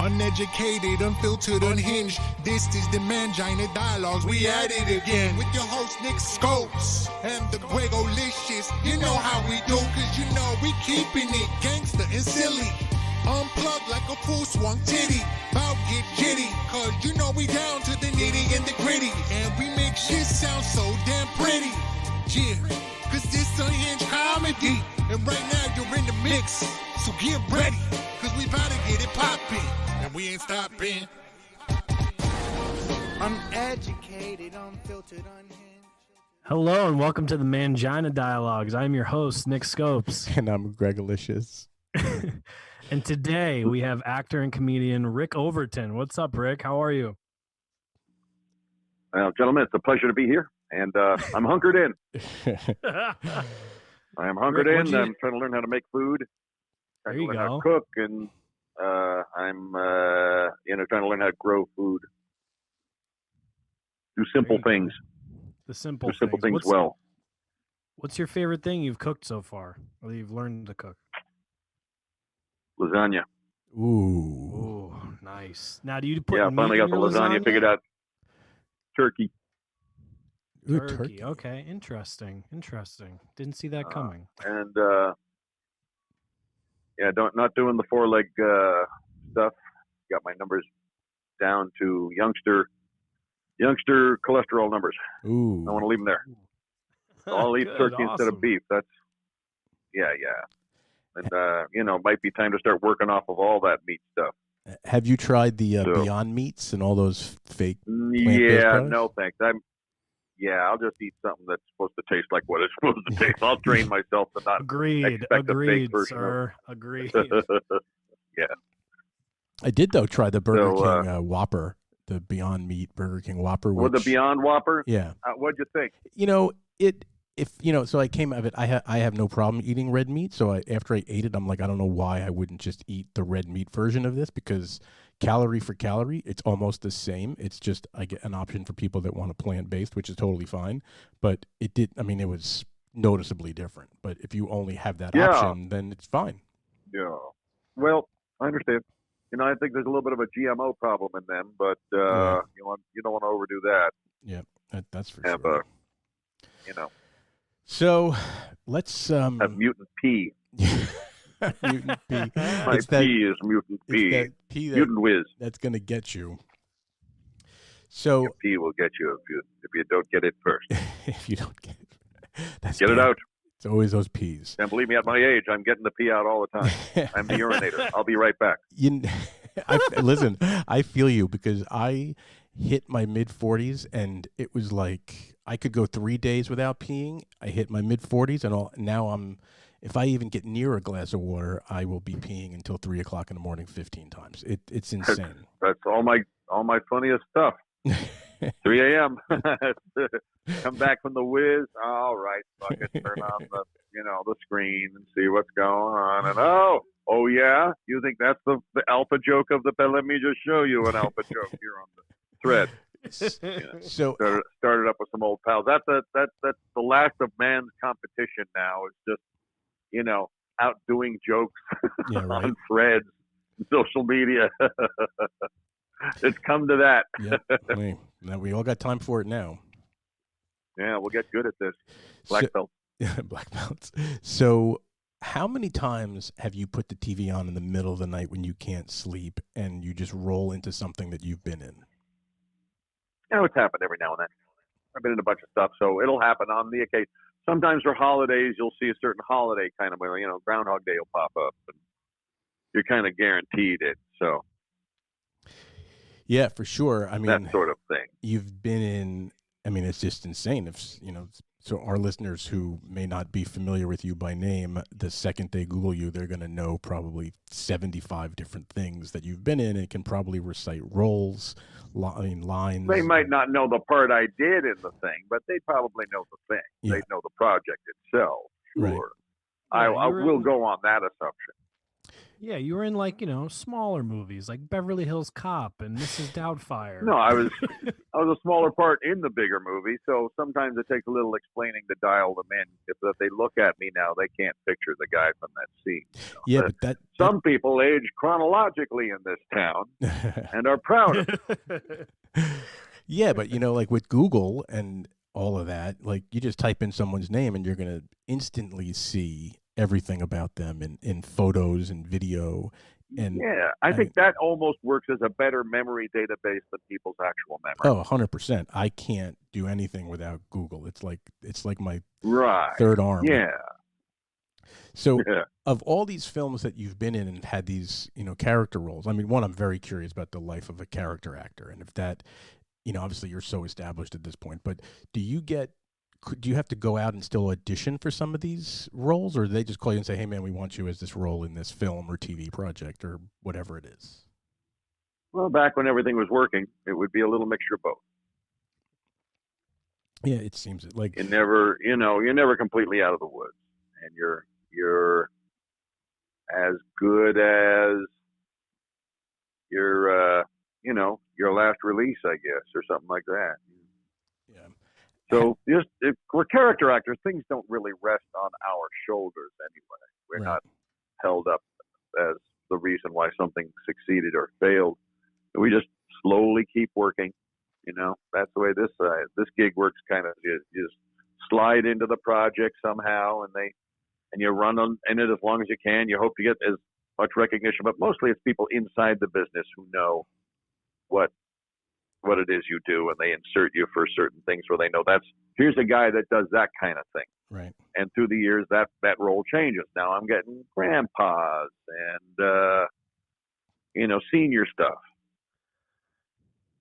Uneducated, unfiltered, unhinged. This is the Mangina Dialogues. We at it again with your host Nick Scopes and the Fuegolicious. You know how we do, cause you know we keeping it gangster and silly. Unplugged like a full swung titty. Bout get jitty, cause you know we down to the nitty and the gritty. And we make shit sound so damn pretty. Yeah, cause this unhinged comedy. And right now you're in the mix, so get ready, cause we bout to get it poppin'. And we ain't stopping. Uneducated, unfiltered, unhinged. Hello and welcome to the Mangina Dialogues. I'm your host, Nick Scopes. And I'm Gregolicious. And today we have actor and comedian Rick Overton. What's up, Rick? How are you? Well, gentlemen, it's a pleasure to be here. And I'm hunkered in. I am hunkered Rick, in. I'm trying to learn how to make food. There you learn how go. to cook. And I'm trying to learn how to grow food. Do simple things. The simple things well. What's your favorite thing you've cooked so far, or that you've learned to cook? Lasagna. Ooh. Oh, nice. Now, do you put Yeah, I meat finally in got the your lasagna figured out. Turkey. Ooh, Turkey. Okay, interesting. Didn't see that coming. And not doing the four-leg stuff. Got my numbers down to youngster cholesterol numbers. Ooh. I want to leave them there. So I'll eat Good, turkey instead of awesome. beef. That's yeah. And might be time to start working off of all that meat stuff. Have you tried the Beyond Meats and all those fake plant-based Yeah, products? no thanks. I'll just eat something that's supposed to taste like what it's supposed to taste. I'll train myself to not Agreed, expect a fake version sir. Agreed. Yeah. I did, though, try the Burger So, King Whopper, the Beyond Meat Burger King Whopper. Or the Beyond Whopper? Yeah. What'd you think? So I came out of it. I have no problem eating red meat. So after I ate it, I'm like, I don't know why I wouldn't just eat the red meat version of this, because calorie for calorie, it's almost the same. It's just I get an option for people that want a plant-based, which is totally fine. But it was noticeably different. But if you only have that option, then it's fine. Yeah. Well, I understand. I think there's a little bit of a GMO problem in them, but you don't want to overdo that. Yeah, that's for Have sure. So let's have mutant pea. mutant pea. My pea is mutant pea. That pea mutant whiz. That's gonna get you. So your pea will get you if you don't get it first. If you don't get it, get it out. It's always those peas. And believe me, at my age, I'm getting the pee out all the time. I'm the urinator. I'll be right back. Listen, I feel you, because I hit my mid-40s and it was like I could go 3 days without peeing. I hit my mid-40s and now if I even get near a glass of water, I will be peeing until 3 o'clock in the morning 15 times. It's insane. That's all my funniest stuff. 3 a.m. Come back from the whiz. All right, fuck it. Turn on the screen and see what's going on. And oh yeah, you think that's the alpha joke of the? Let me just show you an alpha joke here on the thread. So started up with some old pals. That's the last of man's competition now. It's just outdoing jokes on threads, and social media. It's come to that. Yep. Now we all got time for it now. Yeah, we'll get good at this. Black belt. Black belts. So how many times have you put the TV on in the middle of the night when you can't sleep and you just roll into something that you've been in? It's happened every now and then. I've been in a bunch of stuff, so it'll happen on the occasion. Sometimes for holidays, you'll see a certain holiday kind of, Groundhog Day will pop up, and you're kind of guaranteed it. So yeah, for sure. I mean, that sort of thing. You've been in. I mean, it's just insane. So our listeners who may not be familiar with you by name, the second they Google you, they're going to know probably 75 different things that you've been in, and can probably recite roles, lines. They might not know the part I did in the thing, but they probably know the thing. Yeah. They know the project itself. Sure. Right. I will go on that assumption. Yeah, you were in like, smaller movies like Beverly Hills Cop and Mrs. Doubtfire. No, I was a smaller part in the bigger movie, so sometimes it takes a little explaining to dial them in. If they look at me now, they can't picture the guy from that scene. Yeah, but that some people age chronologically in this town and are proud of it. Yeah, but like with Google and all of that, like you just type in someone's name and you're gonna instantly see everything about them in photos and video. And yeah, I think that almost works as a better memory database than people's actual memory. Oh, 100%. I can't do anything without Google. It's like my right. third arm. Yeah. So of all these films that you've been in and had these, character roles, I mean, one, I'm very curious about the life of a character actor. And if that, obviously you're so established at this point, but do you have to go out and still audition for some of these roles, or do they just call you and say, hey man, we want you as this role in this film or TV project or whatever it is? Well, back when everything was working, it would be a little mixture of both. Yeah, it seems like you're never completely out of the woods, and you're as good as your last release, I guess, or something like that. Yeah. So just if we're character actors, things don't really rest on our shoulders anyway. We're not held up as the reason why something succeeded or failed. We just slowly keep working. That's the way this gig works. Kind of, you just slide into the project somehow, and you run in it as long as you can. You hope to get as much recognition, but mostly it's people inside the business who know what it is you do, and they insert you for certain things where they know here's a guy that does that kind of thing. Right. And through the years, that role changes. Now I'm getting grandpas and senior stuff.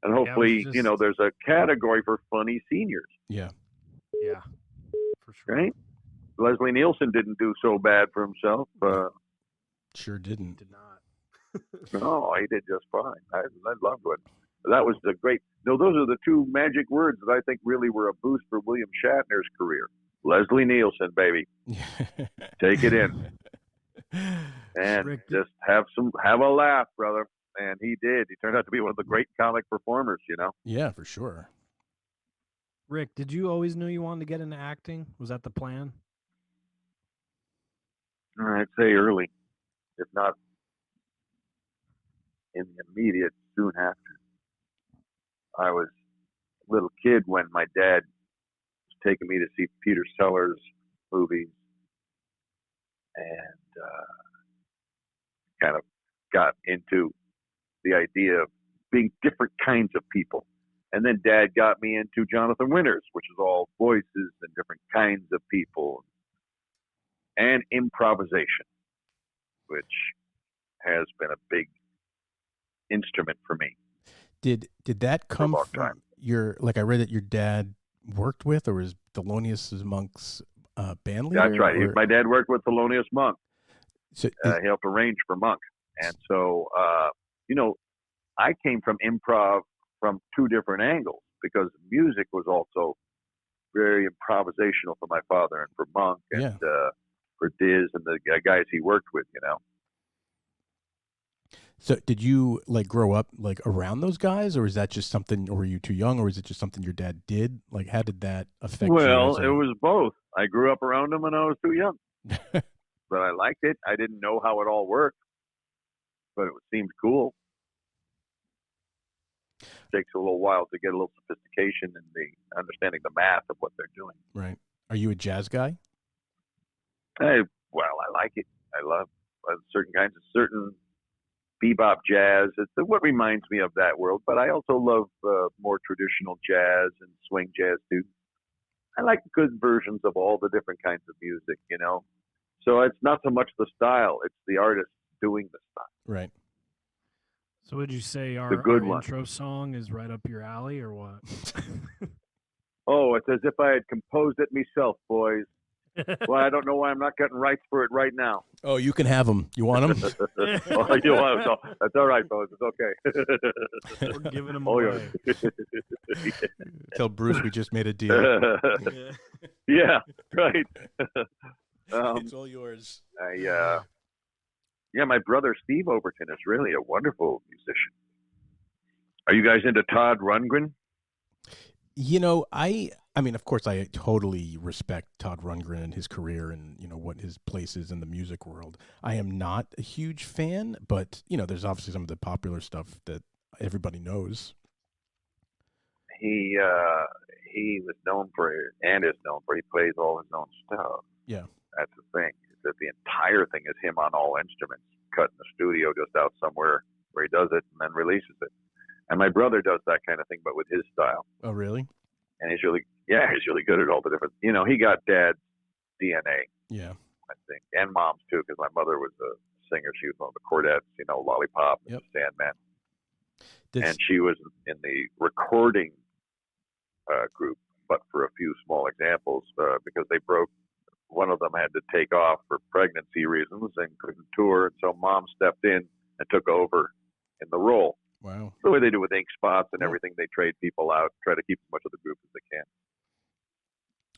And hopefully, there's a category for funny seniors. Yeah. Yeah. For sure. Right? Leslie Nielsen didn't do so bad for himself. Sure didn't. Did not. No, he did just fine. I loved it. That was the great. No, those are the two magic words that I think really were a boost for William Shatner's career. Leslie Nielsen, baby. Take it in. And Rick, just have a laugh, brother. And he did. He turned out to be one of the great comic performers, Yeah, for sure. Rick, did you always know you wanted to get into acting? Was that the plan? I'd say early, if not in the immediate soon after. I was a little kid when my dad was taking me to see Peter Sellers movies, and kind of got into the idea of being different kinds of people. And then Dad got me into Jonathan Winters, which is all voices and different kinds of people, and improvisation, which has been a big instrument for me. Did that come from I read that your dad worked with, or was Thelonious Monk's band leader? That's right. My dad worked with Thelonious Monk. So he helped arrange for Monk. And so, I came from improv from two different angles, because music was also very improvisational for my father and for Monk and for Diz and the guys he worked with, So did you grow up around those guys, or is that just something, or were you too young, or is it just something your dad did? How did that affect you? Well, it was both. I grew up around them when I was too young, but I liked it. I didn't know how it all worked, but it seemed cool. It takes a little while to get a little sophistication and the understanding the math of what they're doing. Right. Are you a jazz guy? I like it. I love certain bebop jazz. It's what reminds me of that world, but I also love more traditional jazz and swing jazz too. I like good versions of all the different kinds of music, So it's not so much the style, it's the artist doing the style. Right. So would you say our intro song is right up your alley, or what? Oh, it's as if I had composed it myself, boys. Well, I don't know why I'm not getting rights for it right now. Oh, you can have them. You want them? Oh, you want them? No, that's all right, fellas. It's okay. We're giving them away. Tell Bruce we just made a deal. Yeah, right. It's all yours. Yeah, my brother Steve Overton is really a wonderful musician. Are you guys into Todd Rundgren? You know, I mean, of course, I totally respect Todd Rundgren and his career and, you know, what his place is in the music world. I am not a huge fan, but, you know, there's obviously some of the popular stuff that everybody knows. He was known for, and is known for, he plays all his own stuff. Yeah. That's the thing, is that the entire thing is him on all instruments, cut in the studio just out somewhere where he does it and then releases it. And my brother does that kind of thing, but with his style. Oh, really? And he's really good at all the different, you know, he got dad's DNA, Yeah. I think, and mom's too, because my mother was a singer. She was one of the Chordettes, you know, Lollipop, Yep. Sandman. This, And she was in the recording group, but for a few small examples, because they broke, one of them had to take off for pregnancy reasons and couldn't tour. And so mom stepped in and took over in the role. wow. The way they do with ink spots and Yeah. everything, they trade people out, try to keep as much of the group as they can.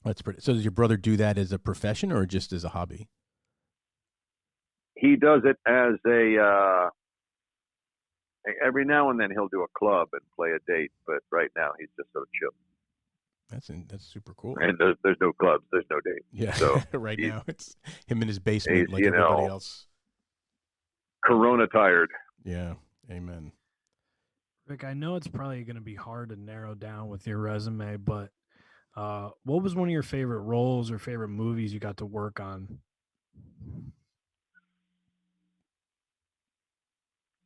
That's pretty. So does your brother do that as a profession or just as a hobby? He does it as every now and then he'll do a club and play a date, but right now he's just so chill. That's super cool. And there's no clubs, there's no date. Yeah. So right he's- now it's him in his basement he's, like you everybody know, else. Corona tired. Yeah. Amen. Rick, I know it's probably going to be hard to narrow down with your resume, but what was one of your favorite roles or favorite movies you got to work on?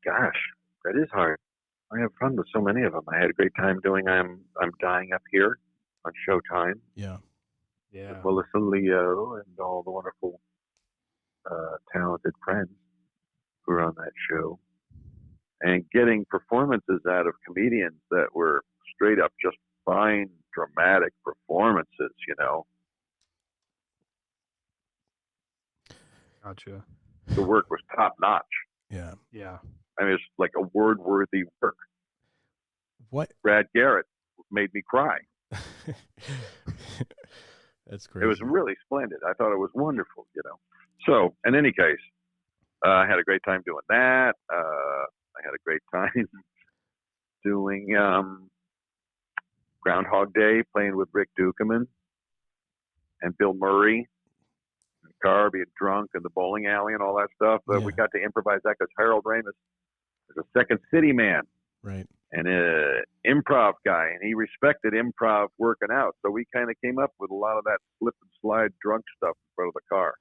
Gosh, that is hard. I have fun with so many of them. I had a great time doing I'm Dying Up Here on Showtime. Yeah. Yeah. With Melissa Leo and all the wonderful, talented friends who were on that show. And getting performances out of comedians that were straight up just fine, dramatic performances, you know. Gotcha. The work was top notch. Yeah. Yeah. I mean, it's like award-worthy work. What? Brad Garrett made me cry. That's crazy. It was really splendid. I thought it was wonderful, you know. So, in any case, I had a great time doing that. I had a great time doing Groundhog Day, playing with Rick Dukeman and Bill Murray, and Carr being drunk in the bowling alley and all that stuff. But we Yeah. got to improvise that because Harold Ramis is a Second City man right. and an improv guy, and he respected improv working out. So we kind of came up with a lot of that slip and slide drunk stuff in front of the car.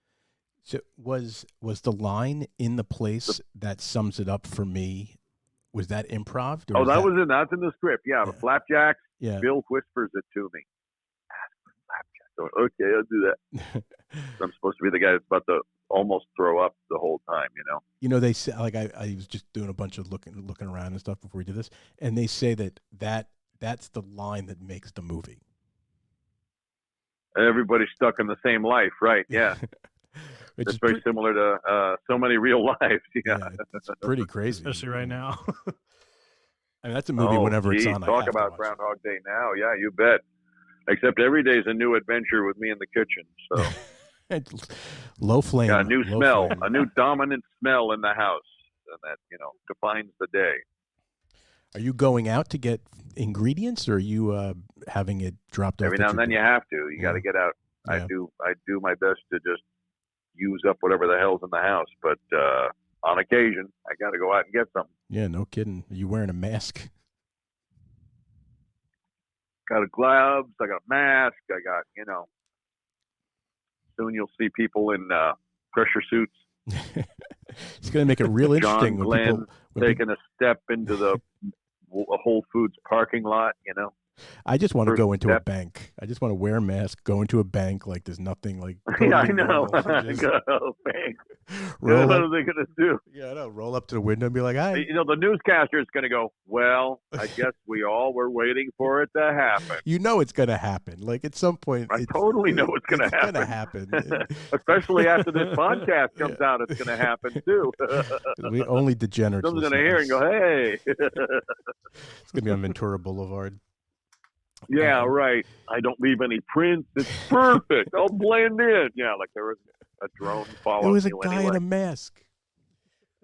So was the line in the place that sums it up for me? Was that improv? Oh, that's in the script. Yeah, the Yeah. flapjacks. Yeah. Bill whispers it to me. Ask for flapjack. Going, okay, I'll do that. I'm supposed to be the guy that's about to almost throw up the whole time, you know. You know, they say, like, I was just doing a bunch of looking around and stuff before we did this, and they say that's the line that makes the movie. Everybody's stuck in the same life, right? Yeah. Which It's is very similar to so many real lives. Yeah. it's pretty crazy. Especially right now. I mean, that's a movie whenever it's gee, on. I talk have to about watch Groundhog Day now. Yeah, you bet. Except every day is a new adventure with me in the kitchen. So it. Low flame. got a new low smell, flame. a new dominant smell in the house, and that, you know, defines the day. Are you going out to get ingredients, or are you having it dropped off? Every at now and your then you door? have to. You got to get out. Yeah. I do my best to just use up whatever the hell's in the house, but on occasion I got to go out and get something. Yeah, no kidding. Are you wearing a mask? Got a gloves. I got a mask. I got, you know. Soon you'll see people in pressure suits. It's going to make it real interesting John when Glenn people. When taking a step into the Whole Foods parking lot, you know. I just want to first go into a step. bank. I just want to wear a mask, go into a bank like there's nothing. Like Yeah, I totally know. normal. Just Go, thanks. roll What up, are they going to do? yeah, I know. Roll up to the window and be like, "Hi." You know, the newscaster is going to go, well, I guess we all were waiting for it to happen. You know it's going to happen. Like at some point, I totally know it's going to happen. Going to happen. Especially after this podcast comes out, it's going to happen too. We only degenerates. Someone's going to listen hear us. and go, hey. It's going to be on Ventura Boulevard. Yeah, right. I don't leave any prints. It's perfect. I'll blend in. Yeah, like there was a drone It following was a you guy anyway. in a mask.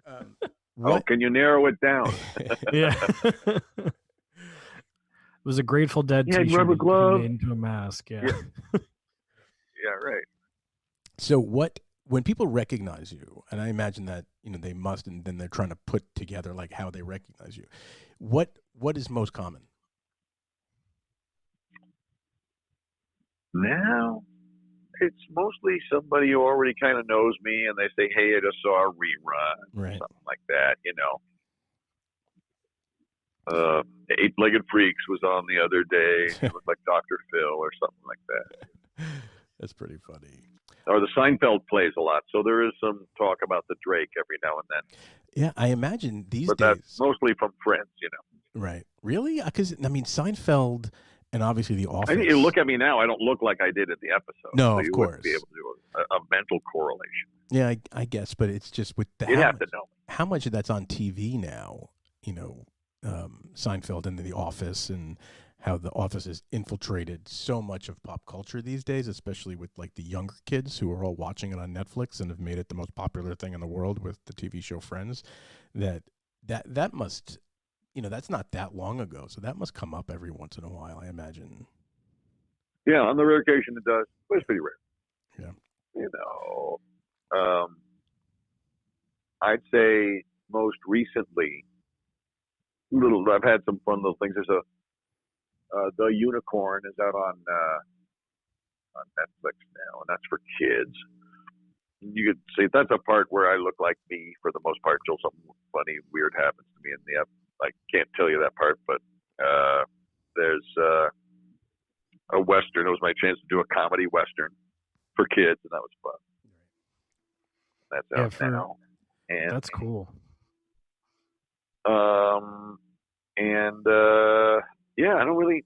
Oh, can you narrow it down? Yeah. It was a Grateful Dead He had t-shirt rubber he gloves. made into a mask. Yeah. Yeah, right. So when people recognize you, and I imagine that they must, and then they're trying to put together like how they recognize you. What is most common? Now, it's mostly somebody who already kind of knows me, and they say, "Hey, I just saw a rerun," or Right. something like that. Eight-Legged Freaks was on the other day. It looked like Dr. Phil or something like that. That's pretty funny. Or the Seinfeld plays a lot, so there is some talk about the Drake every now and then. Yeah, I imagine these But days. that's mostly from friends, Right. Really? Because Seinfeld and obviously The Office. I think you look at me now, I don't look like I did in the episode. No, so of you course. wouldn't be able to do a mental correlation. Yeah, I guess, but it's just with You'd have to know. how much of that's on TV now. Seinfeld and The Office, and how The Office has infiltrated so much of pop culture these days, especially with like the younger kids who are all watching it on Netflix and have made it the most popular thing in the world with the TV show Friends. That must, that's not that long ago, so that must come up every once in a while, I imagine. Yeah, on the rare occasion it does, but it's pretty rare. Yeah. I'd say most recently, I've had some fun little things. There's The Unicorn is out on Netflix now, and that's for kids. You could see that's a part where I look like me for the most part until something funny, weird happens to me in the I can't tell you that part, but there's a Western. It was my chance to do a comedy Western for kids, and that was fun. That's out now. And that's cool. I don't really.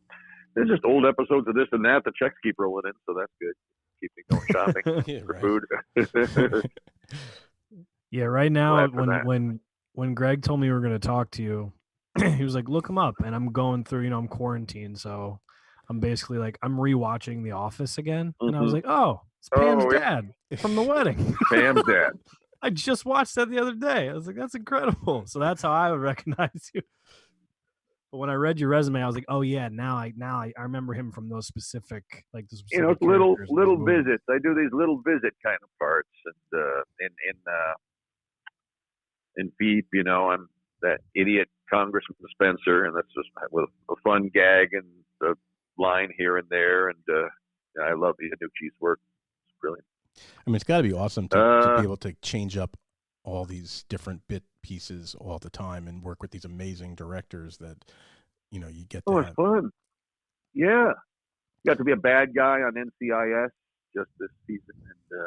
There's just old episodes of this and that. The checks keep rolling in, so that's good. Keep me going shopping for food. Yeah, right now when Greg told me we were going to talk to you, he was like, "Look him up," and I'm going through. I'm quarantined, so I'm basically like I'm rewatching The Office again, and I was like, "Oh, it's Pam's dad from the wedding." Pam's dad. I just watched that the other day. I was like, "That's incredible." So that's how I would recognize you. But when I read your resume, I was like, "Oh yeah, now I remember him from those specific it's little visits. I do these little visit kind of parts, and in Veep, I'm that idiot Congressman Spencer, and that's just with a fun gag and a line here and there, and I love Ianucci's work. It's brilliant. I mean, it's got to be awesome to be able to change up all these different bit pieces all the time and work with these amazing directors that you get to it's fun. Yeah, got to be a bad guy on NCIS just this season, and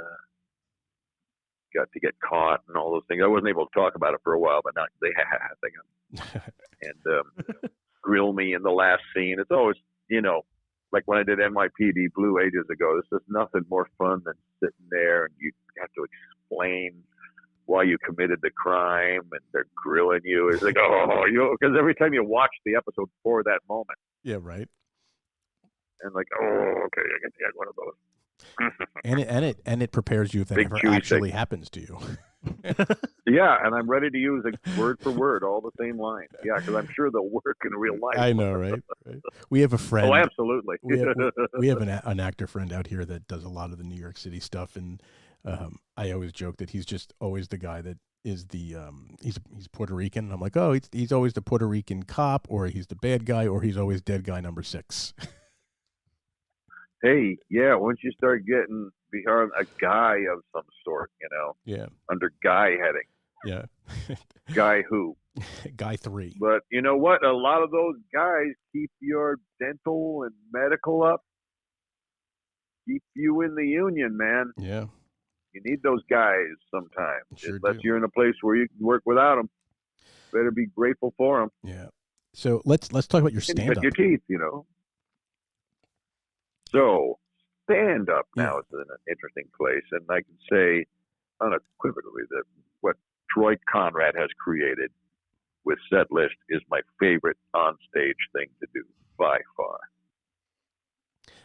got to get caught and all those things. I wasn't able to talk about it for a while, but now they got and grill me in the last scene. It's always like when I did NYPD Blue ages ago. This is nothing more fun than sitting there and you have to explain why you committed the crime, and they're grilling you. It's like, because every time you watch the episode before that moment. Yeah, right. And like, okay, I get one of those. and it prepares you if that ever actually happens to you. Yeah, and I'm ready to use it word for word, all the same lines. Yeah, because I'm sure they'll work in real life. I know, right? We have a friend. Oh, absolutely. we have an actor friend out here that does a lot of the New York City stuff, and I always joke that he's just always the guy that is the he's Puerto Rican. And I'm like, oh, he's always the Puerto Rican cop, or he's the bad guy, or he's always dead guy number 6. Hey, yeah, once you start getting behind a guy of some sort, yeah, under guy heading, yeah, guy who, guy 3. But you know what? A lot of those guys keep your dental and medical up, keep you in the union, man. Yeah, you need those guys sometimes. Sure Unless you're in a place where you can work without them, better be grateful for them. Yeah. So let's talk about your stand-up. Cut your teeth, So, stand-up now is in an interesting place, and I can say unequivocally that what Troy Conrad has created with Set List is my favorite onstage thing to do by far.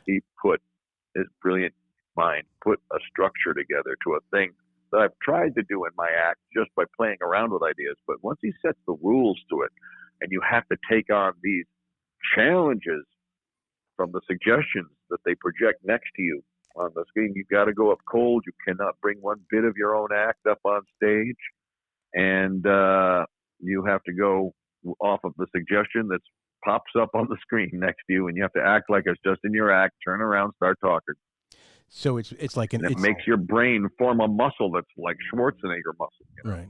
He put his brilliant mind, put a structure together to a thing that I've tried to do in my act just by playing around with ideas. But once he sets the rules to it, and you have to take on these challenges from the suggestions that they project next to you on the screen, you've got to go up cold. You cannot bring one bit of your own act up on stage, and you have to go off of the suggestion that pops up on the screen next to you, and you have to act like it's just in your act. Turn around, start talking. So it's like it makes your brain form a muscle that's like Schwarzenegger muscle. You know?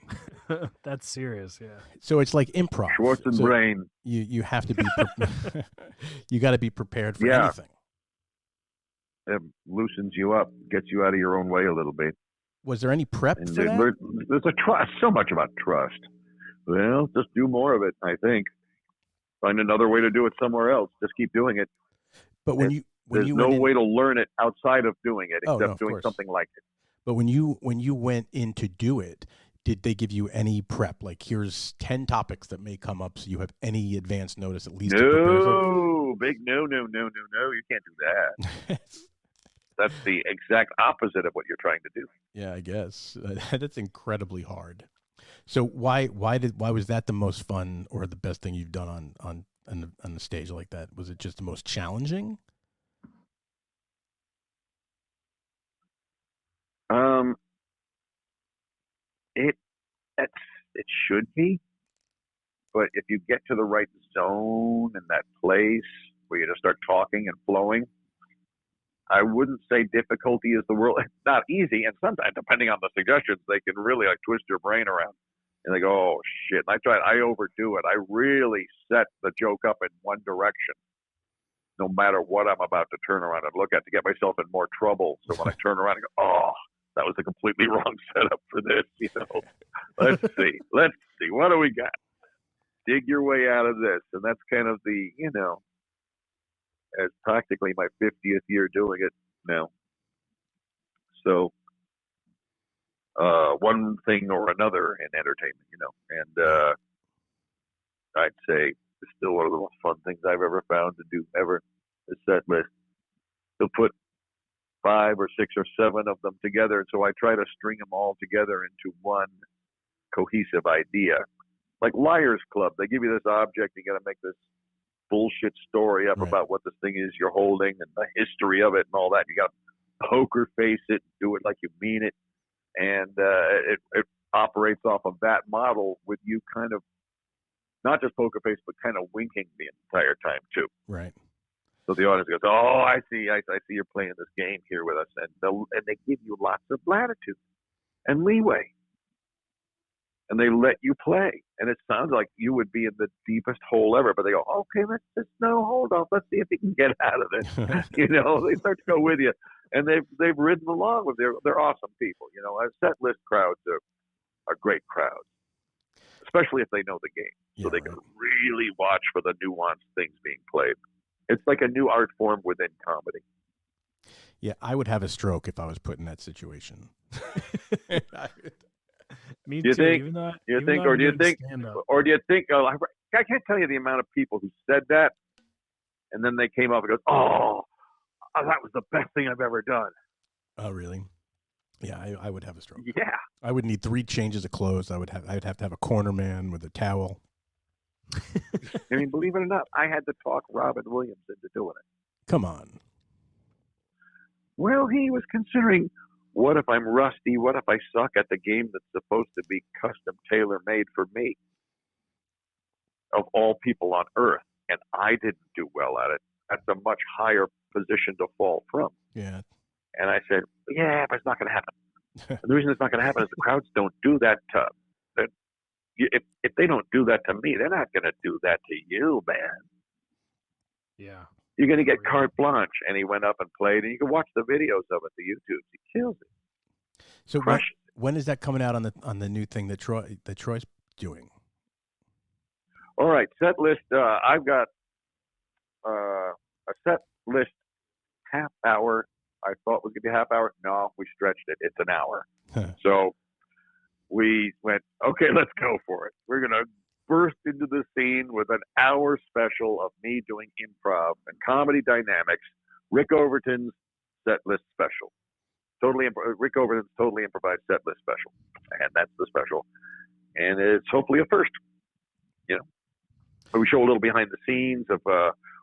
Right. That's serious, yeah. So it's like improv. Schwarzenegger brain. You have to be you got to be prepared for anything. It loosens you up, gets you out of your own way a little bit. Was there any prep for that? There's a trust. So much about trust. Well, just do more of it. I think. Find another way to do it somewhere else. Just keep doing it. But there's no way to learn it outside of doing it, except doing something like it. But when you went in to do it, did they give you any prep? Like, here's 10 topics that may come up, so you have any advance notice at least? No, big no. You can't do that. That's the exact opposite of what you're trying to do. Yeah, I guess that's incredibly hard. So why was that the most fun or the best thing you've done on the stage like that? Was it just the most challenging? It should be, but if you get to the right zone in that place where you just start talking and flowing, I wouldn't say difficulty is the world. It's not easy, and sometimes, depending on the suggestions, they can really like twist your brain around. And they go, oh shit! And I overdo it. I really set the joke up in one direction, no matter what I'm about to turn around and look at, to get myself in more trouble. So when I turn around and go, oh, that was a completely wrong setup for this, you know. Let's see. What do we got? Dig your way out of this. And that's kind of the, you know, as practically my 50th year doing it now. So one thing or another in entertainment, you know. And I'd say it's still one of the most fun things I've ever found to do ever, is set list. To put 5 or 6 or 7 of them together. So I try to string them all together into one cohesive idea. Like Liars Club, they give you this object, you got to make this bullshit story up about what this thing is you're holding and the history of it and all that. You got to poker face it, do it like you mean it. And it operates off of that model with you kind of, not just poker face, but kind of winking the entire time too. Right. So the audience goes, oh, I see you're playing this game here with us. And they give you lots of latitude and leeway. And they let you play. And it sounds like you would be in the deepest hole ever. But they go, okay, hold on. Let's see if you can get out of it. You know, they start to go with you. And they've ridden along with they're awesome people. You know, set list crowds are great crowds, especially if they know the game. So they can really watch for the nuanced things being played. It's like a new art form within comedy. Yeah, I would have a stroke if I was put in that situation. Me do you too. think? Or do you think? Oh, I can't tell you the amount of people who said that, and then they came up and goes, "Oh, that was the best thing I've ever done." Oh, really? Yeah, I would have a stroke. Yeah, I would need 3 changes of clothes. I'd have to have a corner man with a towel. I mean, believe it or not, I had to talk Robin Williams into doing it. Come on. Well, he was considering, what if I'm rusty? What if I suck at the game that's supposed to be custom tailor-made for me? Of all people on earth. And I didn't do well at it. That's a much higher position to fall from. Yeah. And I said, yeah, but it's not going to happen. And the reason it's not going to happen is the crowds don't do that to if they don't do that to me, they're not going to do that to you, man. Yeah. You're going to get carte blanche. And he went up and played, and you can watch the videos of it, the YouTube. He kills it. So when is that coming out on the new thing that Troy's doing? All right, set list. I've got a set list half hour. I thought it was going to be a half hour. No, we stretched it. It's an hour. So we went, okay, let's go for it. We're going to burst into the scene with an hour special of me doing improv and comedy dynamics, Rick Overton's set list special. Rick Overton's totally improvised set list special, and that's the special, and it's hopefully a first. But we show a little behind the scenes of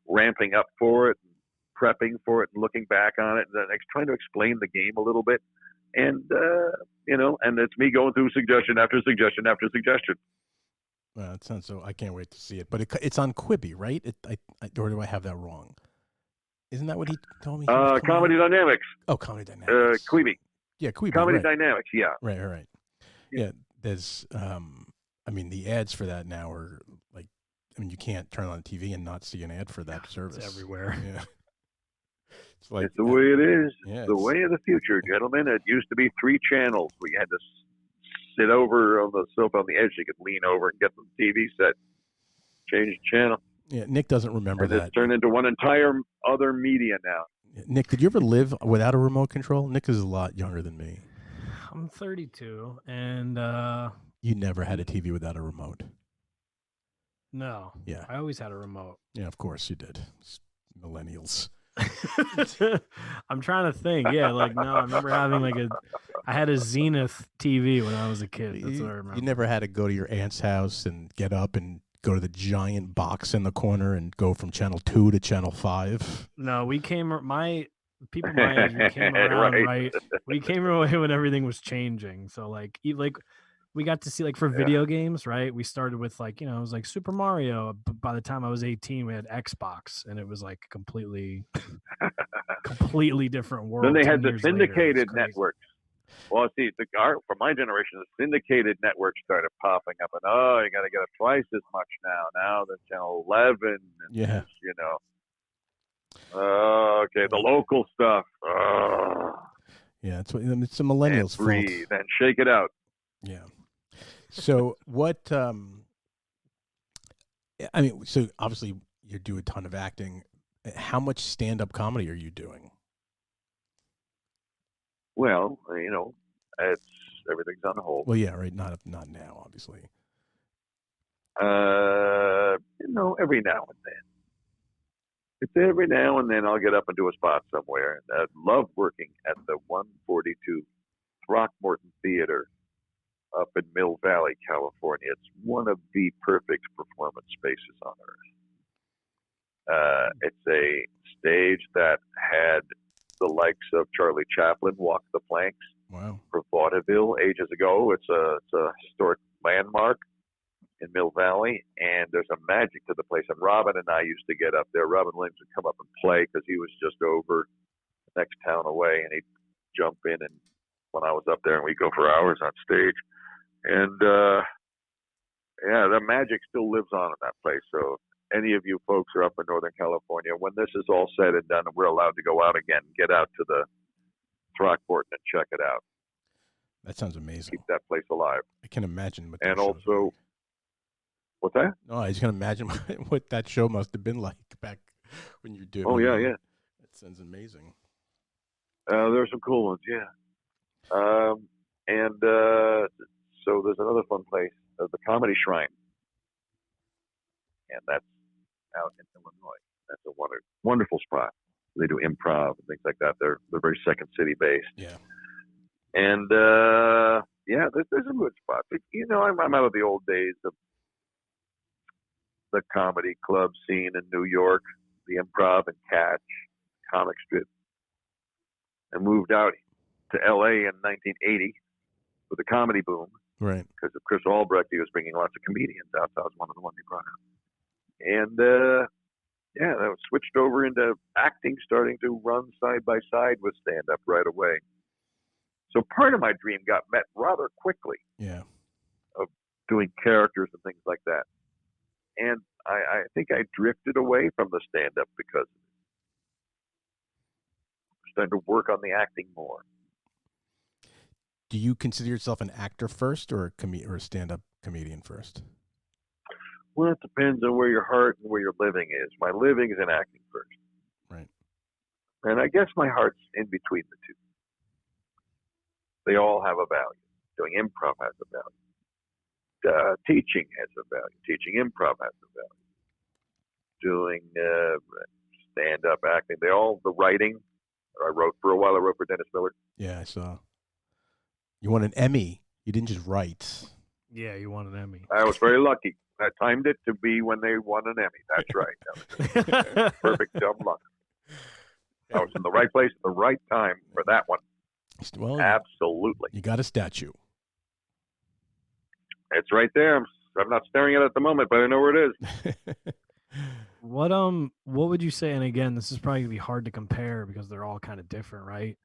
ramping up for it, prepping for it, and looking back on it, and trying to explain the game a little bit, and and it's me going through suggestion after suggestion after suggestion. Well, it sounds so. I can't wait to see it. But it's on Quibi, right? Or do I have that wrong? Isn't that what he told me? Comedy Dynamics. Oh, Comedy Dynamics. Quibi. Yeah, Quibi. Comedy right. Dynamics. Yeah. Right. Yeah. There's. I mean, the ads for that now are like. I mean, you can't turn on the TV and not see an ad for that service. It's everywhere. Yeah. It's like it's the way it is. Yeah, the way of the future, gentlemen. It used to be 3 channels. We had to sit over on the sofa on the edge. You could lean over and get the TV set. Change the channel. Yeah, Nick doesn't remember that. It's turned into one entire other media now. Nick, did you ever live without a remote control? Nick is a lot younger than me. I'm 32, and you never had a TV without a remote. No. Yeah. I always had a remote. Yeah, of course you did. Millennials. I'm trying to think. Yeah, like no, I remember having I had a Zenith TV when I was a kid. That's what I remember. You never had to go to your aunt's house and get up and go to the giant box in the corner and go from channel 2 to channel 5. No, we came people my age. We came around right. We came away when everything was changing. So like we got to see for video games, right? We started with it was like Super Mario. But by the time I was 18, we had Xbox, and it was like completely different world. Then they had the syndicated networks. Well, see, for my generation, the syndicated networks started popping up, and you got to get it twice as much now. Now the channel 11, and okay, the local stuff. Yeah, it's a millennials' fault. Breathe and shake it out. Yeah. So what? I mean, so obviously you do a ton of acting. How much stand-up comedy are you doing? Well, everything's on hold. Well, yeah, right. Not now, obviously. Every now and then. It's every now and then I'll get up and do a spot somewhere. And I love working at the 142 Throckmorton Theater up in Mill Valley, California. It's one of the perfect performance spaces on earth. It's a stage that had the likes of Charlie Chaplin walk the planks. Wow. For vaudeville ages ago. It's a historic landmark in Mill Valley, and there's a magic to the place. And Robin and I used to get up there. Robin Williams would come up and play because he was just over the next town away, and he'd jump in and when I was up there, and we'd go for hours on stage. And the magic still lives on in that place. So any of you folks are up in Northern California, when this is all said and done and we're allowed to go out again, get out to the Throckmorton and check it out. That sounds amazing. Keep that place alive. I can imagine what and also what's that? No, I just can imagine what that show must have been like back when you're doing. Oh yeah. That sounds amazing. There's some cool ones, yeah. So there's another fun place, the Comedy Shrine, and that's out in Illinois. That's a wonderful spot. They do improv and things like that. They're very Second City based. Yeah. And there's some good spots. I'm out of the old days of the comedy club scene in New York, the Improv and Catch, Comic Strip, and moved out to L.A. in 1980 with the comedy boom. Right. Because of Chris Albrecht, he was bringing lots of comedians out. That was one of the ones he brought out. And that was switched over into acting, starting to run side by side with stand-up right away. So part of my dream got met rather quickly. Yeah. Of doing characters and things like that. And I think I drifted away from the stand-up because I started to work on the acting more. Do you consider yourself an actor first or a stand-up comedian first? Well, it depends on where your heart and where your living is. My living is in acting first. Right. And I guess my heart's in between the two. They all have a value. Doing improv has a value. Teaching has a value. Teaching improv has a value. Doing stand-up acting, the writing I wrote for a while. I wrote for Dennis Miller. Yeah, I saw. You won an Emmy. You didn't just write. Yeah, you won an Emmy. I was very lucky. I timed it to be when they won an Emmy. That's right. That was perfect dumb luck. I was in the right place at the right time for that one. Well, absolutely. You got a statue. It's right there. I'm not staring at it at the moment, but I know where it is. What would you say? And again, this is probably gonna be hard to compare because they're all kind of different, right?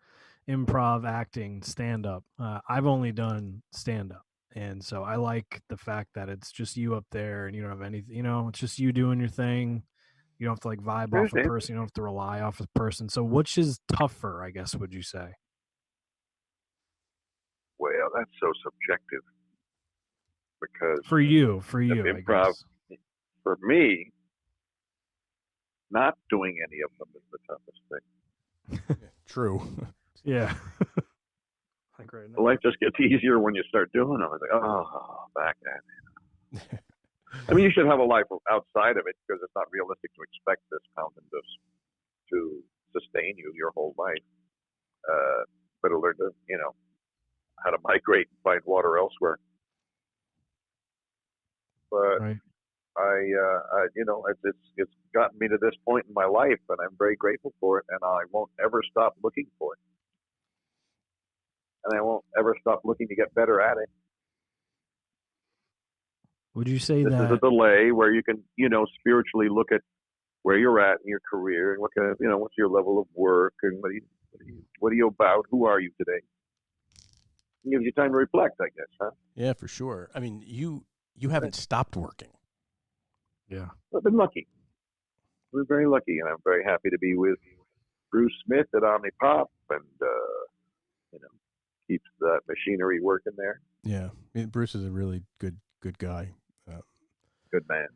Improv, acting, stand up. I've only done stand up, and so I like the fact that it's just you up there, and you don't have anything. You know, it's just you doing your thing. You don't have to like vibe off a person. You don't have to rely off a person. So, which is tougher, I guess? Would you say? Well, that's so subjective. Because for you, improv, I guess. For me, not doing any of them is the toughest thing. True. Yeah. Like right now. Life just gets easier when you start doing them. It's like, oh, back at it. I mean, you should have a life outside of it because it's not realistic to expect this mountain to sustain you your whole life. But learn to, how to migrate and find water elsewhere. But right. It's gotten me to this point in my life, and I'm very grateful for it, and I won't ever stop looking for it. And I won't ever stop looking to get better at it. Would you say this that is a delay where you can, spiritually look at where you're at in your career and what kind of, what's your level of work and what are you about? Who are you today? It gives you time to reflect, I guess, huh? Yeah, for sure. I mean, you haven't stopped working. Yeah. I've been lucky. We're very lucky, and I'm very happy to be with Bruce Smith at Omnipop, and keeps that machinery working there. Yeah, Bruce is a really good guy. Good man.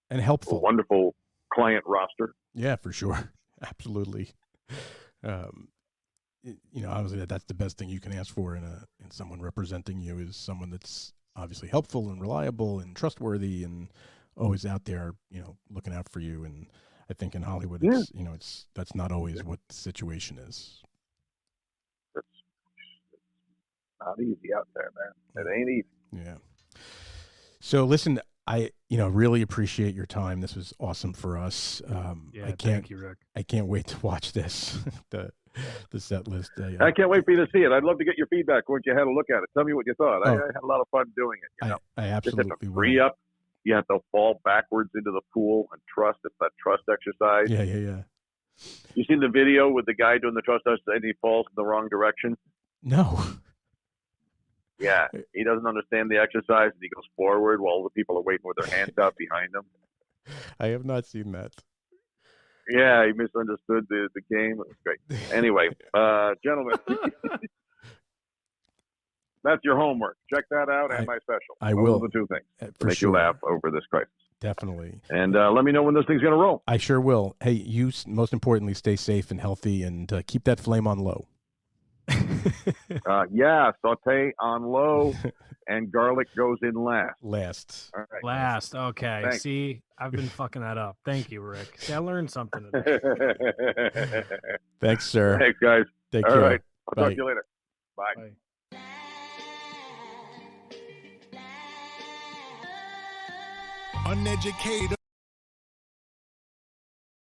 And helpful. A wonderful client roster. Yeah, for sure. Absolutely. Obviously that's the best thing you can ask for in someone representing you is someone that's obviously helpful and reliable and trustworthy and always out there, looking out for you. And I think in Hollywood, that's not always what the situation is. It's not easy out there, man. It ain't easy. Yeah. So listen, I really appreciate your time. This was awesome for us. Thank you, Rick. I can't wait to watch this. The set list. I can't wait for you to see it. I'd love to get your feedback once you had a look at it. Tell me what you thought. I had a lot of fun doing it. I absolutely just have to free up. You have to fall backwards into the pool and trust. It's that trust exercise. Yeah. You seen the video with the guy doing the trust exercise and he falls in the wrong direction? No. Yeah, he doesn't understand the exercise and he goes forward while the people are waiting with their hands out behind him. I have not seen that. Yeah, he misunderstood the game. It was great. Anyway, gentlemen, that's your homework. Check that out and my special. I will. Those are the two things. For make sure. you laugh over this crisis. Definitely. And let me know when this thing's going to roll. I sure will. Hey, you most importantly, stay safe and healthy and keep that flame on low. Saute on low and garlic goes in last. All right. Last. Okay. Thanks. See, I've been fucking that up. Thank you, Rick. See, I learned something today. Thanks, sir. Thanks, guys. Take All care. right. I'll Bye. talk to you later. Bye. Bye. Uneducated,